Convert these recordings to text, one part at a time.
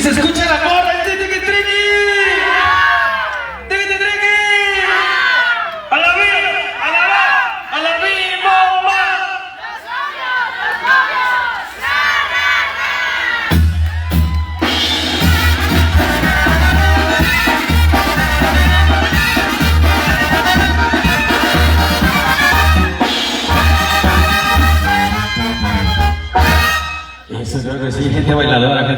se escucha la gorra, el triqui triqui. Triqui triqui. A la vida, a la va, a la viva. Eso creo que sí, gente bailadora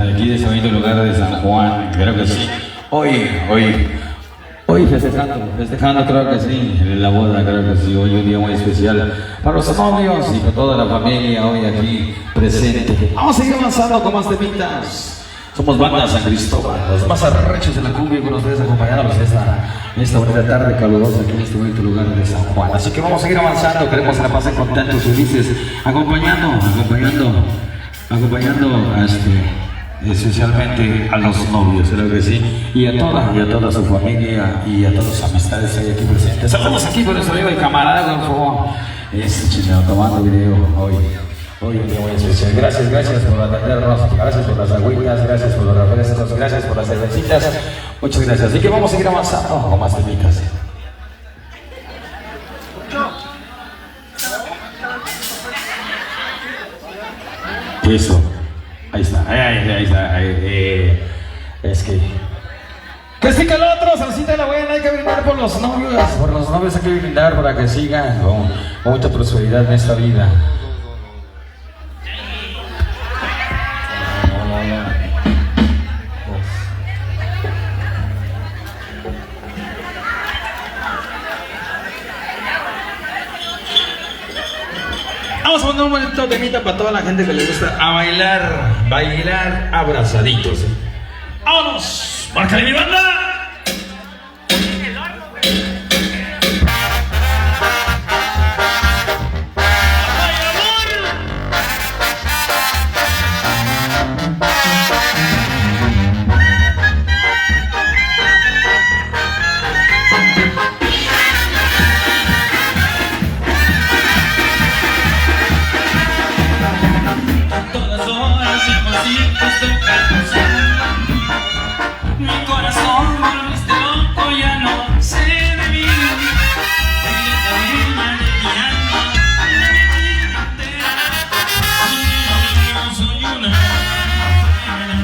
aquí de ese bonito lugar de San Juan, creo que sí. Hoy festejando creo que sí, la boda creo que sí, hoy un día muy especial para los novios y para toda la familia hoy aquí presente. Vamos a seguir avanzando con más temitas. Somos Banda San Cristóbal, los más arrechos de la cumbia con ustedes acompañándolos en esta bonita tarde calurosa aquí en este bonito lugar de San Juan. Así que vamos a seguir avanzando, queremos que la pasen contentos, felices, acompañando especialmente a los novios, creo que sí, y a toda su familia y a todas sus amistades ahí aquí presentes. Saludos aquí por nuestro amigo y camarógrafo, chino, tomando video hoy un día muy especial. Gracias por atendernos, gracias por las agüitas, gracias por los refrescos, gracias por las cervecitas, muchas gracias. Así que vamos a seguir avanzando con más temitas. Eso, ahí está, es que sí que el otro, salsita la buena, hay que brindar por los novios hay que brindar para que sigan con mucha prosperidad en esta vida. Vamos a poner un bonito temita para toda la gente que le gusta a bailar abrazaditos. ¡Vámonos! ¡Márcale mi banda! Mi corazón volviste loco, ya no sé de mí. Eres la dueña de mi alma, de mi vida entera. Soy una enfermedad. Ahora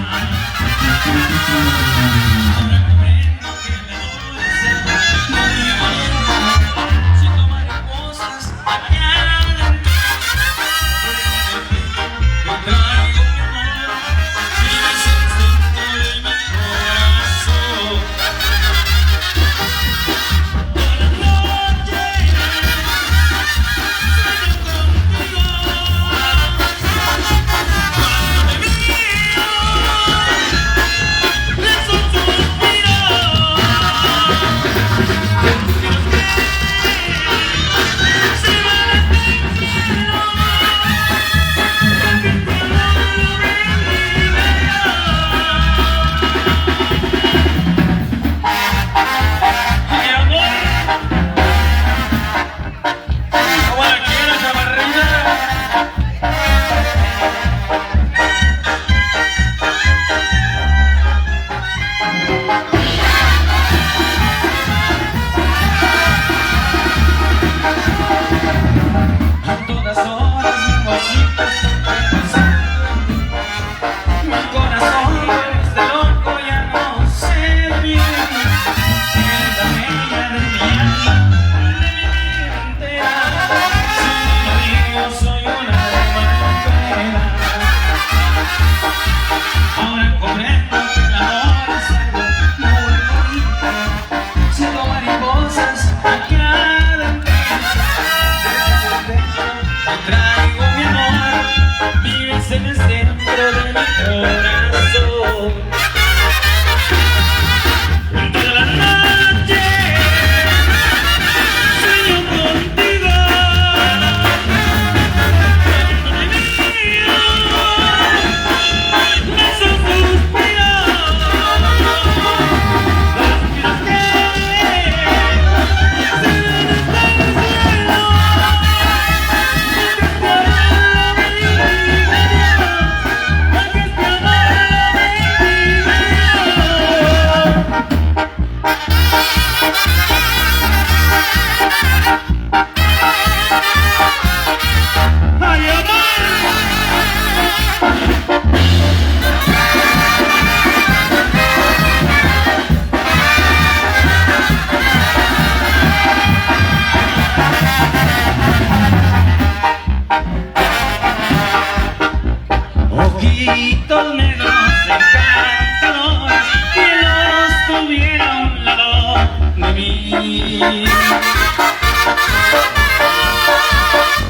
comprendo que el amor es el movimiento. Siento mariposas allá adentro. Yo traigo mi amor, vives el centro de mi corazón. Toda la noche sueño contigo. Cuando te miro, pienso en tu suspiro. Suspiros que se van hasta el cielo. Porque tu amor me libera. Ay, amor, como la quiero, chavarrita. A todas horas mi cosita mi corazón está loco, ya no sé bien. Eres la bella de mi alma, de mi vida entera. Soy una alma entera. Ahora comprendo que el amor es algo muy bonito. Siento mariposas acá adentro. Desde tu pecho te traigo mi amor, vives en el centro de mi corazón. Toda la noche sueño contigo. Cuando te miro, me haces suspirar. Suspiros que se van hasta el cielo. Porque tu amor me libera. Porque tu amor de mí.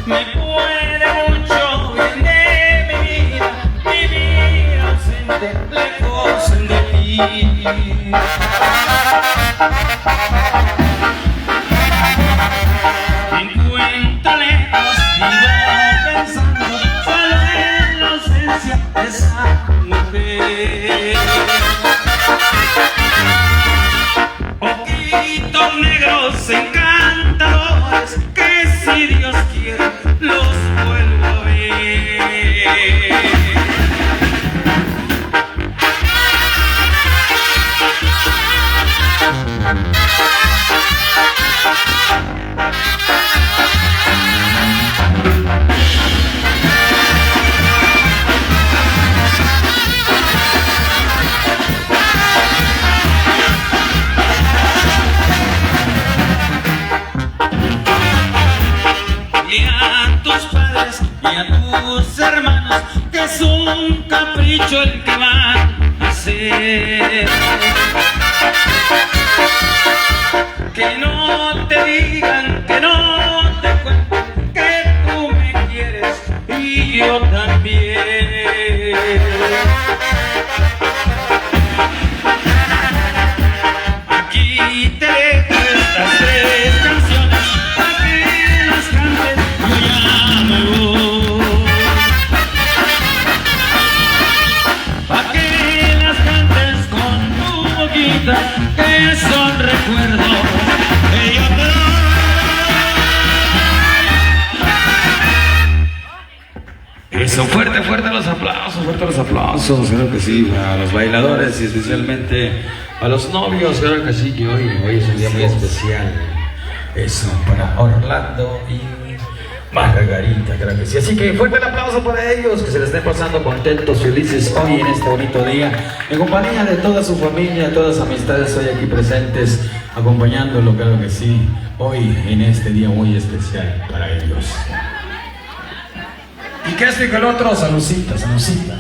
Me puede mucho bien de mi vida, vivir ausente, lejos de ti. Me encuentro lejos, vivo pensando solo en la ausencia de esa mujer. Ojitos negros encantadores que si Dios quiere los vuelvo a ver. Y a tus padres y a tus hermanos, que es un capricho el que van a hacer. Que no te digan, que no te cuenten, que tú me quieres y yo también. Aquí te dejo estas 3 canciones para que las cantes, yo ya me voy. Para que las cantes con tu boquita, que son recuerdos que yo te doy. Eso, fuerte, fuerte los aplausos, claro que sí, a los bailadores y especialmente a los novios, claro que sí, que hoy es un día muy especial. Eso, para Orlando y Margarita, claro que sí. Así que fuerte el aplauso para ellos, que se les estén pasando contentos, felices hoy en este bonito día, en compañía de toda su familia, todas las amistades hoy aquí presentes, acompañándolo, claro que sí, hoy en este día muy especial para ellos. Y que este y que el otro, saludcita, saludcita.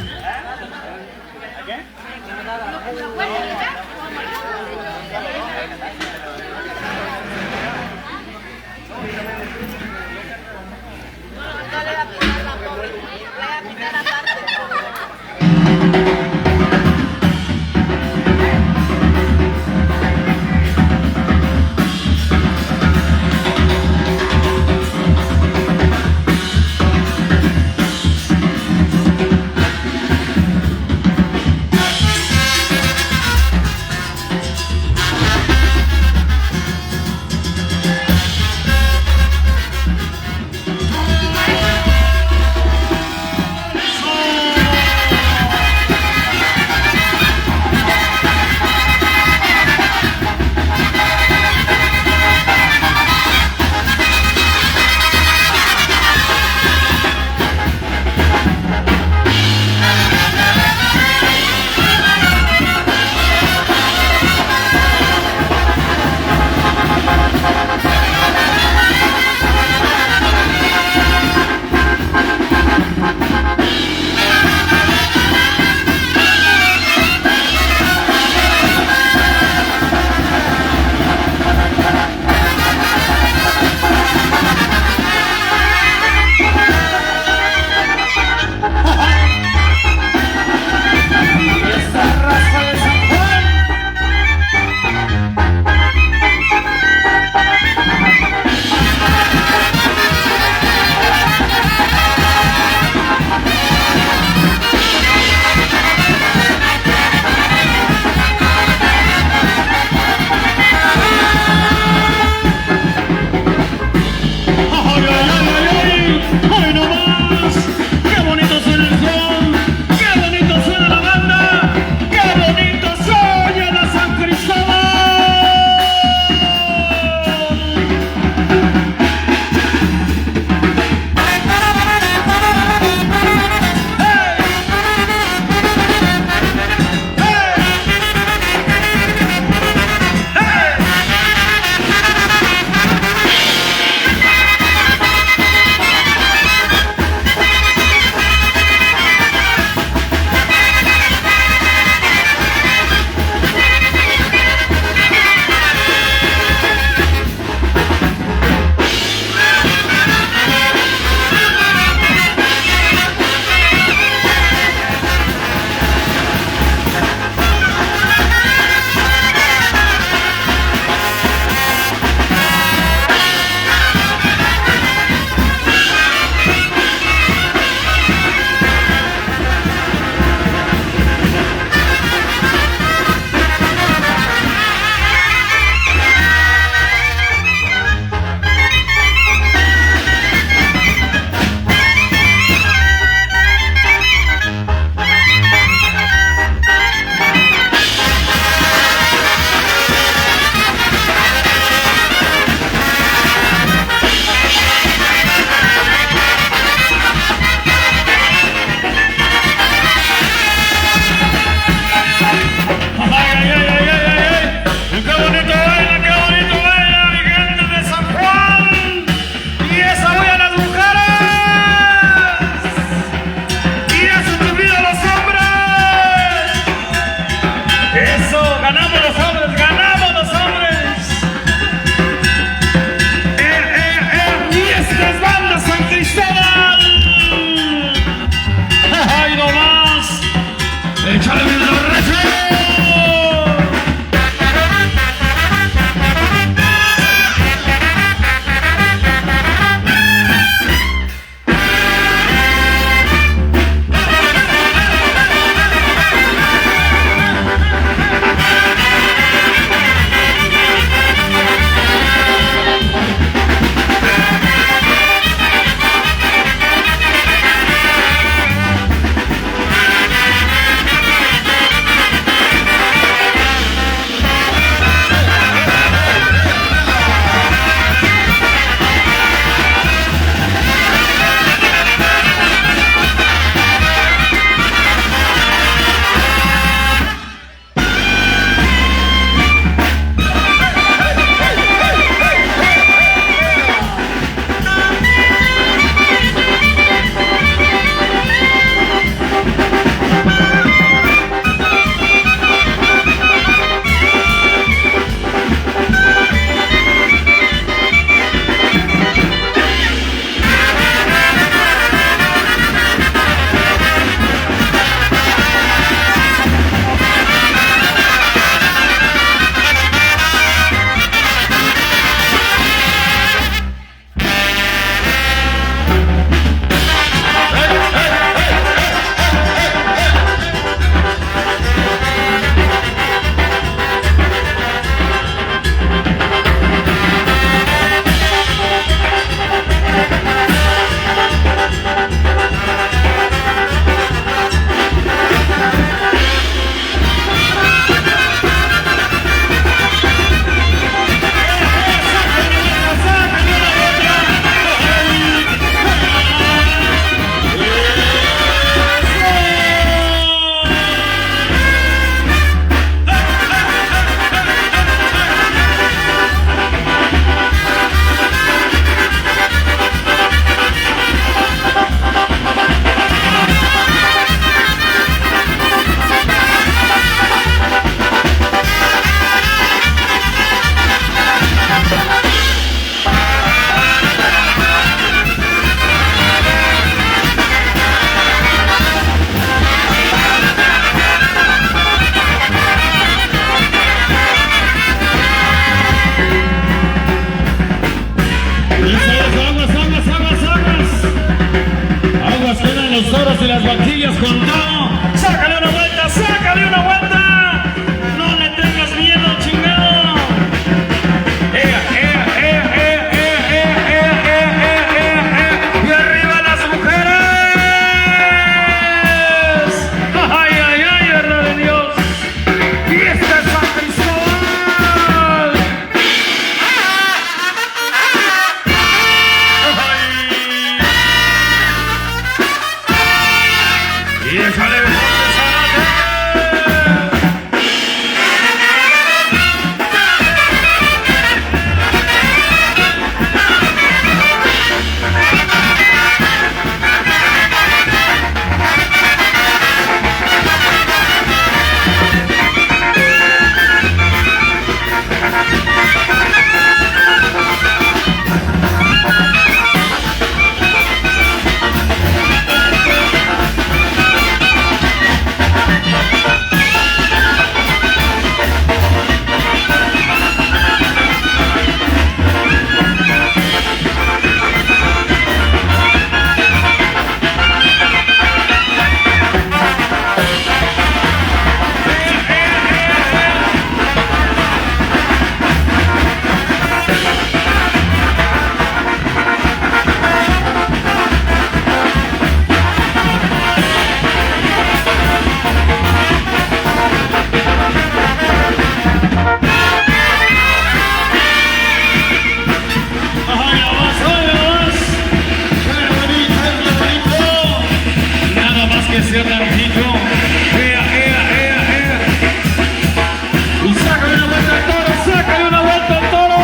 las vaquillas con todo. Sácale una vuelta, sácale una vuelta. No le tengas miedo, chingado. Y arriba las mujeres. Ay, ay, ay, verdad de Dios. Y esta es San Cristóbal. Y déjale ver esa noche. Y sácale una vuelta al toro, sácale una vuelta al toro.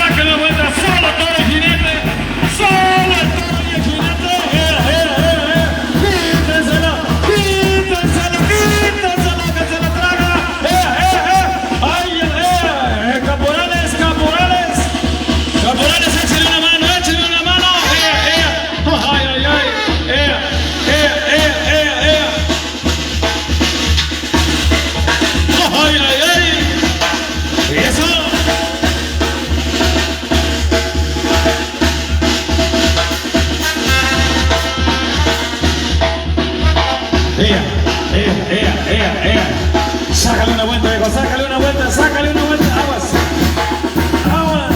Sácale una vuelta, solo toro y jinete, solo el toro y el jinete. Quítensela, quítensela, quítensela que se la traga. Ay, caporales, caporales, caporales, échenle una mano, échenle una mano. Ay, ay, ay, ay, ay, ay, y eso. Sácale una vuelta, viejo, sácale una vuelta, sácale una vuelta, aguas. Aguas.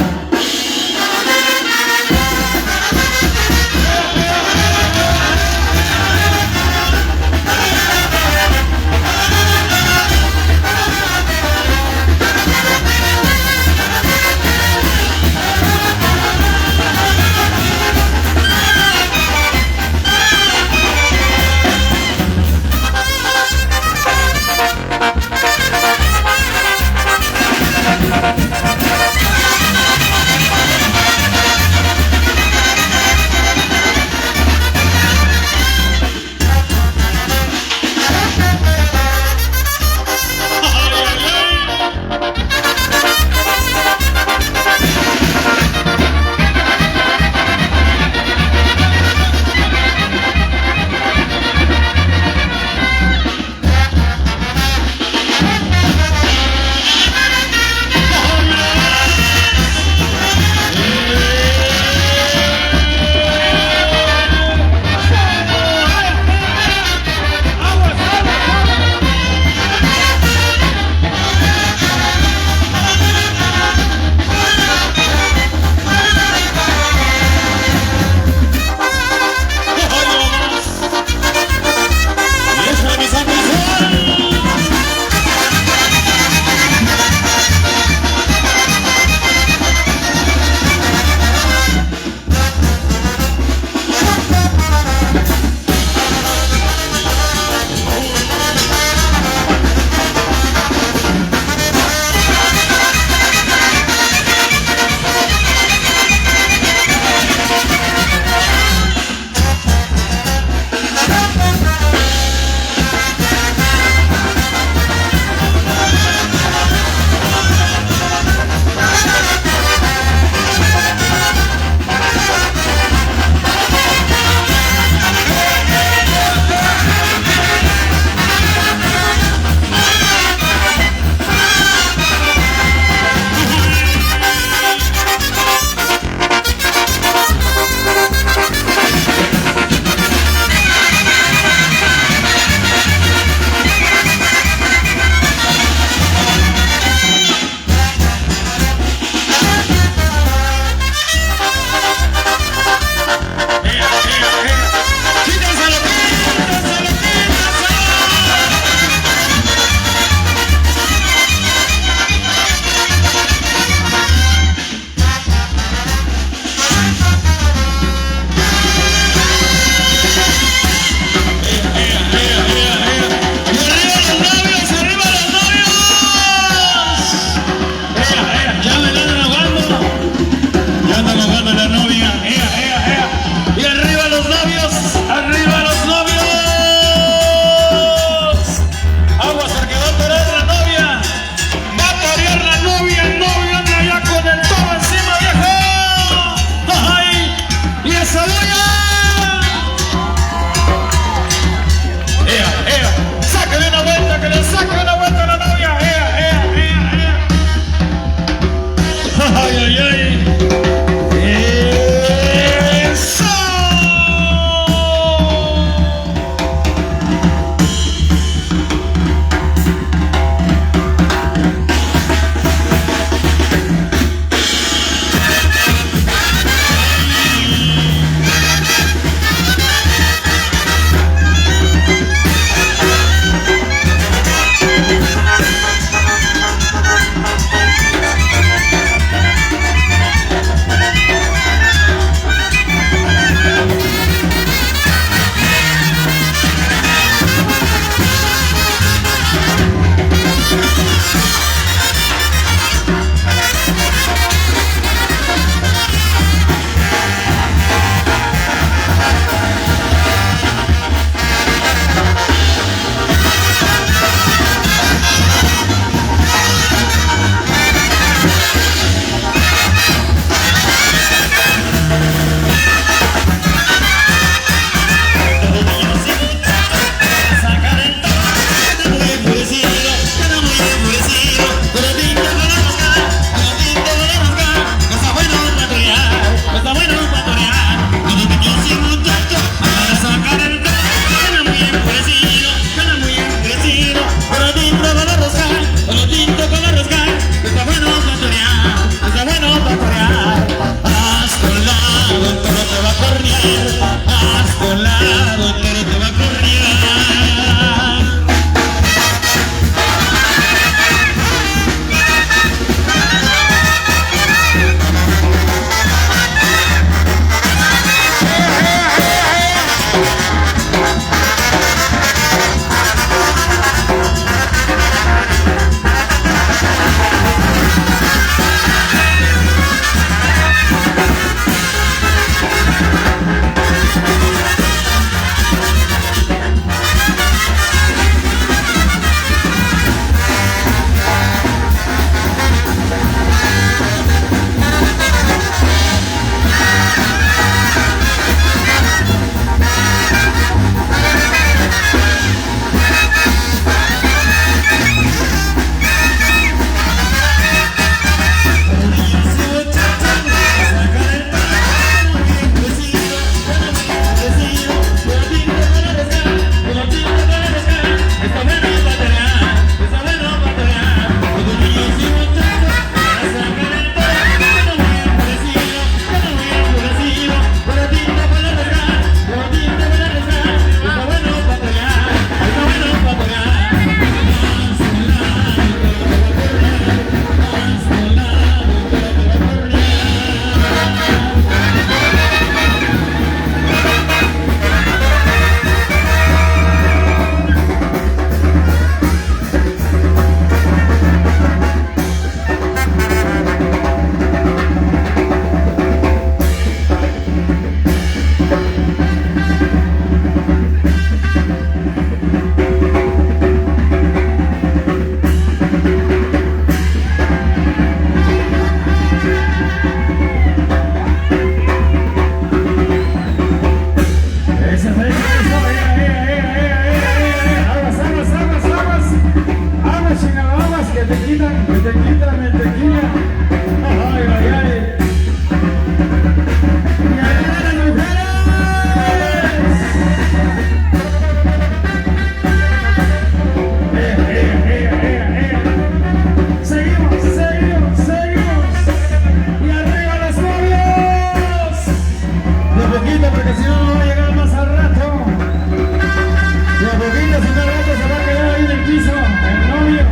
cada rato se va a quedar ahí en el piso, el novio.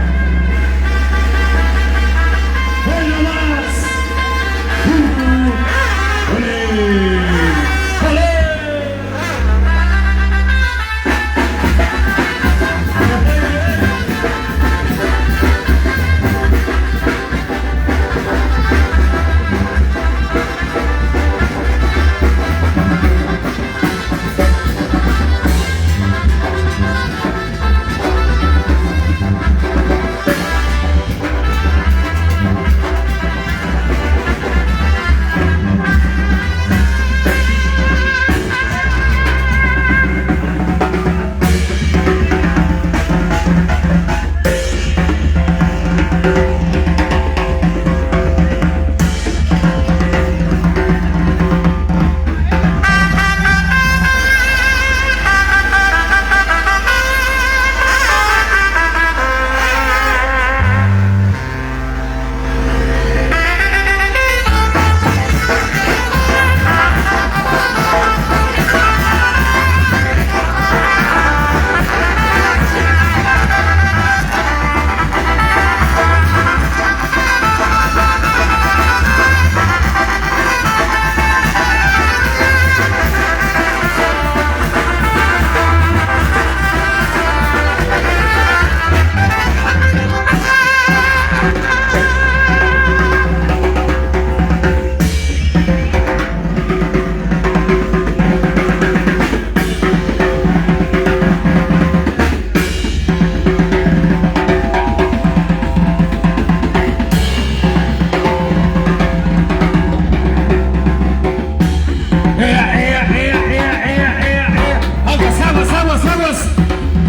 ¡Hoy no más! ¡Olé! ¡Olé!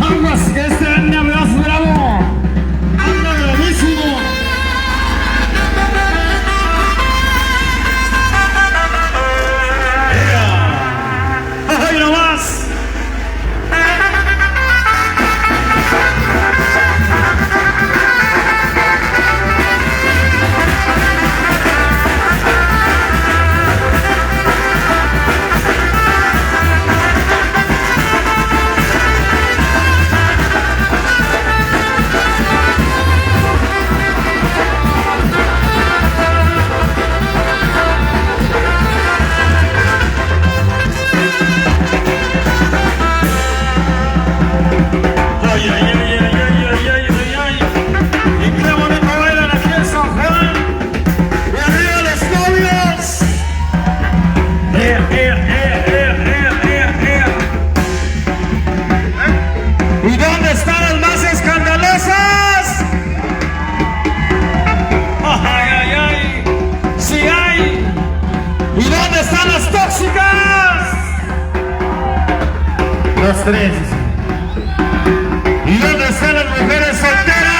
Aguas, que este anda más bravo. Anda bravísimo. ¡Ay, no más! ¿Y dónde están las más escandalosas? ¡Ay, ay, ay! ¡Sí hay! ¿Y dónde están las tóxicas? Los tres. ¿Y dónde están las mujeres solteras?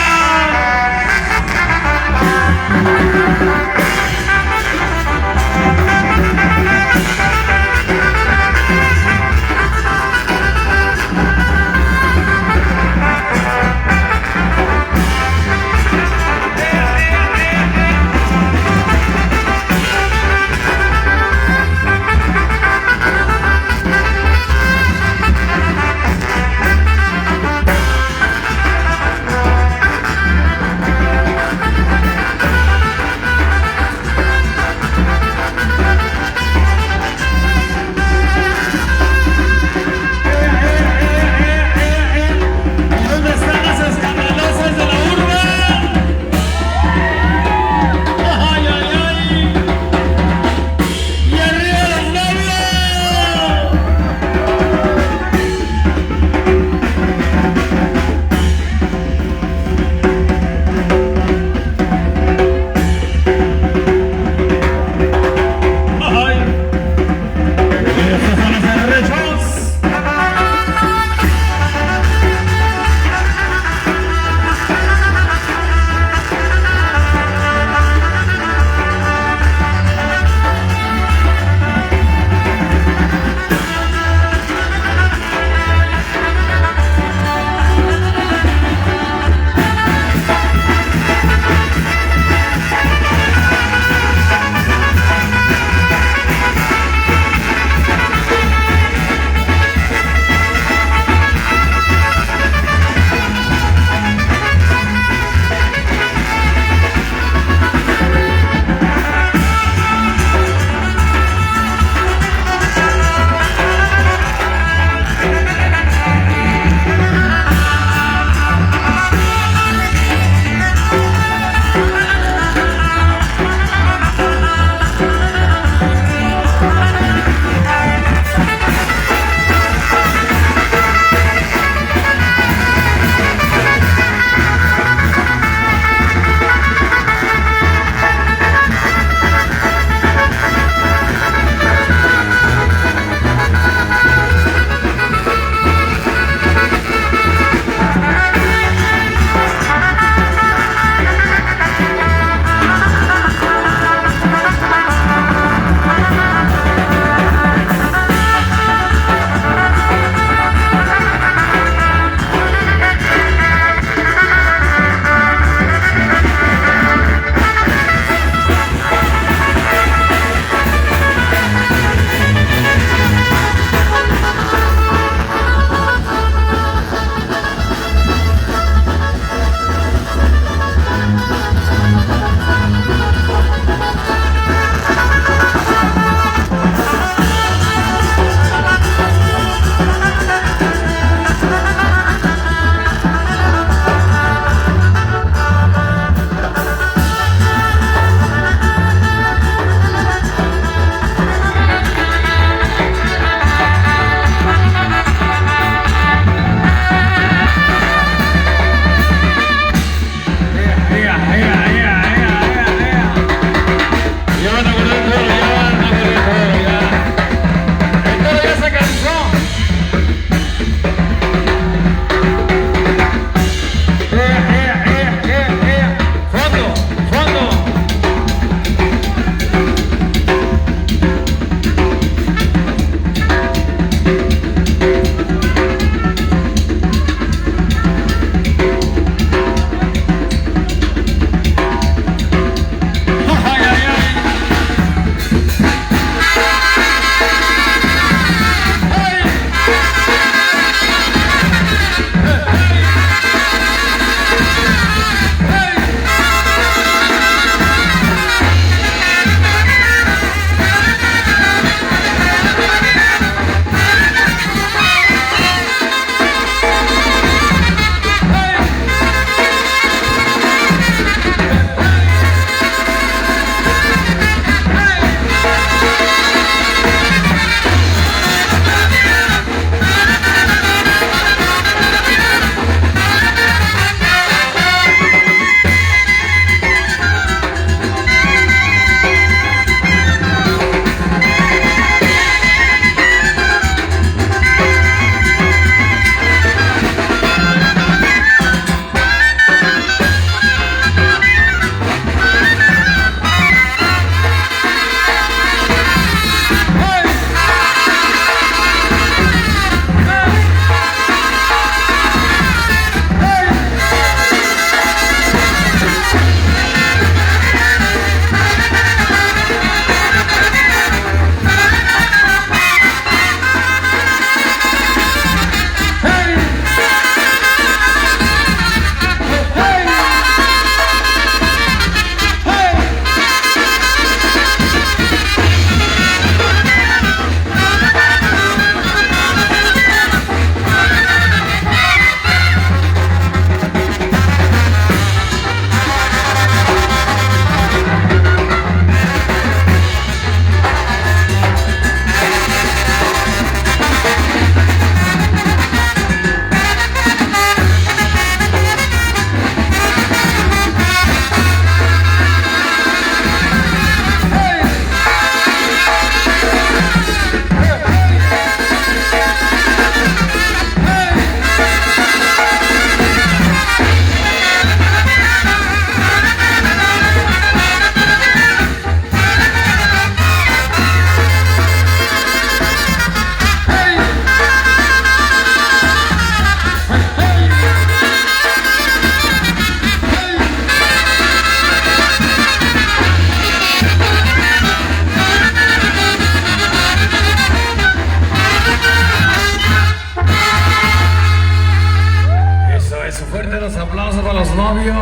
los novios.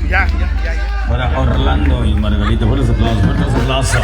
Ya. Para Orlando y Margarita, fuertes aplausos, fuertes aplausos.